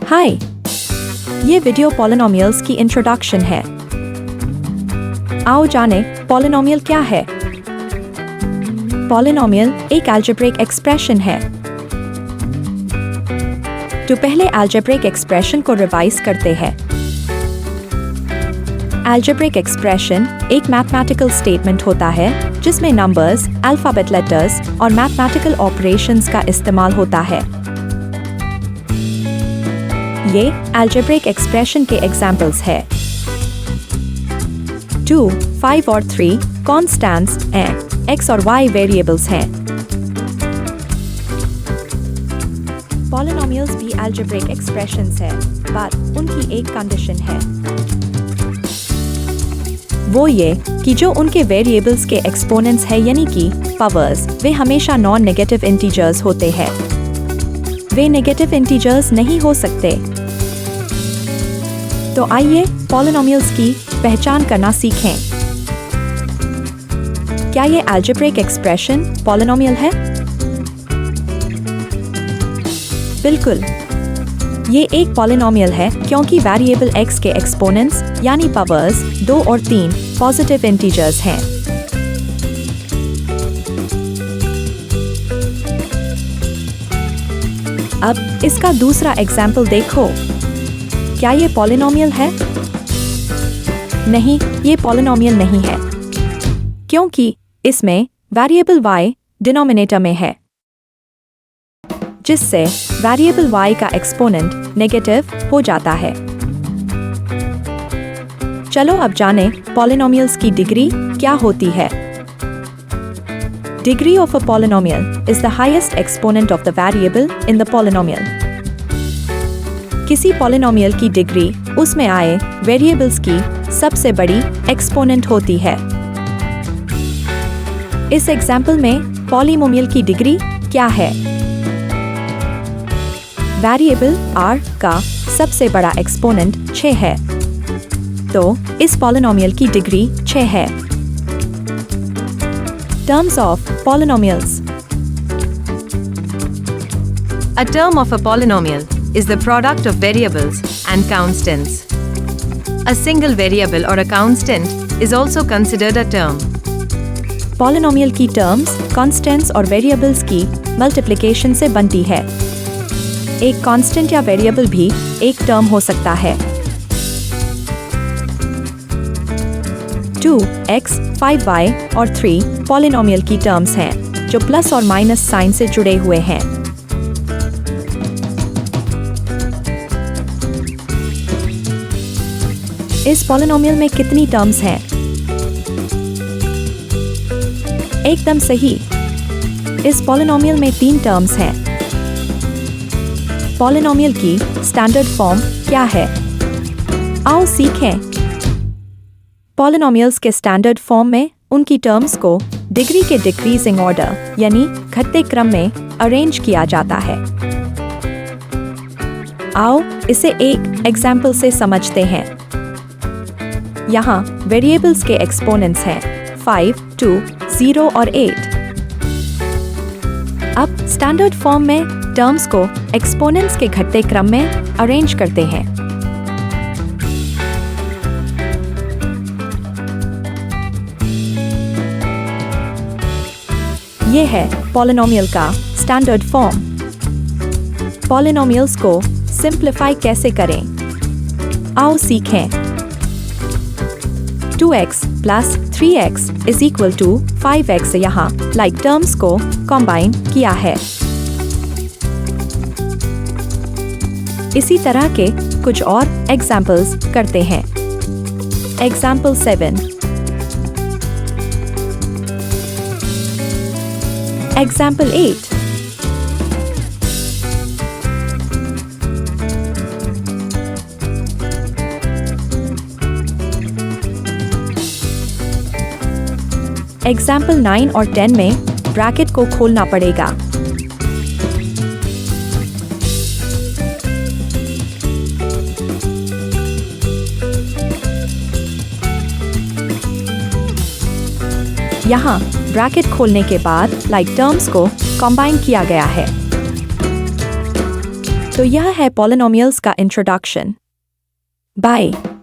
हाय, ये video polynomials की introduction है। आओ जाने पॉलिनोमियल क्या है। पॉलिनोमियल एक अलजेब्रिक एक्सप्रेशन है। तो पहले अलजेब्रिक एक्सप्रेशन को रिवाइज करते हैं। अलजेब्रिक एक्सप्रेशन एक मैथमेटिकल स्टेटमेंट होता है जिसमें नंबर्स, अल्फाबेट लेटर्स और मैथमेटिकल ऑपरेशंस का इस्तेमाल होता है। ये अलजेब्रिक एक्सप्रेशन के एग्जाम्पल्स है। 2, 5 और 3 कॉन्स्टेंट्स हैं, x और y वेरिएबल्स हैं। पॉलिनोमियल्स भी अलजेब्रिक एक्सप्रेशंस है, पर उनकी एक कंडीशन है। वो ये कि जो उनके वेरिएबल्स के एक्सपोनेंट्स है यानी कि पावर्स, वे हमेशा नॉन नेगेटिव इंटीजर्स होते हैं। वे नेगेटिव इंटीजर्स नहीं हो सकते। तो आइए पॉलिनोमियल्स की पहचान करना सीखें। क्या ये अलजेब्रिक एक्सप्रेशन पॉलिनोमियल है? बिल्कुल, ये एक पॉलिनोमियल है क्योंकि वेरिएबल x के एक्सपोनेंट्स यानी पावर्स 2 और 3 पॉजिटिव इंटीजर्स हैं। अब इसका दूसरा एग्जाम्पल देखो। क्या ये पॉलिनोमियल है? नहीं, ये पॉलिनोमियल नहीं है क्योंकि इसमें वेरिएबल y डिनोमिनेटर में है, जिससे वेरिएबल y का एक्सपोनेंट नेगेटिव हो जाता है। चलो अब जाने पॉलिनोमियल्स की डिग्री क्या होती है। Degree of a polynomial is the highest exponent of the variable in the polynomial. किसी पॉलिनोमियल की डिग्री उसमें आए वेरिएबल्स की सबसे बड़ी एक्सपोनेंट होती है। इस एग्जाम्पल में पॉलिनोमियल की डिग्री क्या है? वेरिएबल r का सबसे बड़ा एक्सपोनेंट 6 है, तो इस पॉलिनोमियल की डिग्री 6 है। Terms of polynomials. A term of a polynomial is the product of variables and constants. A single variable or a constant is also considered a term. Polynomial की terms constants और variables की multiplication से बनती है। एक constant या variable भी एक टर्म हो सकता है। 2x, 5y और 3 पॉलिनोमियल की टर्म्स हैं जो प्लस और माइनस साइन से जुड़े हुए हैं। इस पॉलिनोमियल में कितनी टर्म्स हैं? एकदम सही, इस पॉलिनोमियल में 3 टर्म्स हैं। पॉलिनोमियल की स्टैंडर्ड फॉर्म क्या है? आओ सीखें। पॉलिनोमियल्स के स्टैंडर्ड फॉर्म में उनकी टर्म्स को डिग्री के डिक्रीजिंग ऑर्डर यानी घटते क्रम में अरेंज किया जाता है। आओ इसे एक एग्जाम्पल से समझते हैं। यहाँ वेरिएबल्स के एक्सपोनेंट्स हैं 5, 2, 0 और 8। अब स्टैंडर्ड फॉर्म में टर्म्स को एक्सपोनेंट्स के घटते क्रम में अरेंज करते हैं। ये है पॉलिनोमियल का स्टैंडर्ड फॉर्म। पॉलिनोमियल्स को सिंप्लीफाई कैसे करें? आओ सीखें। 2x plus 3x is equal to 5x यहाँ like टर्म्स को कॉम्बाइन किया है। इसी तरह के कुछ और एग्जाम्पल्स करते हैं। एग्जाम्पल 7। एग्जाम्पल 8। एग्जाम्पल 9 और 10 में ब्रैकेट को खोलना पड़ेगा। यहाँ ब्रैकेट खोलने के बाद लाइक टर्म्स को कंबाइन किया गया है। तो यह है पॉलिनोमियल्स का इंट्रोडक्शन। बाय।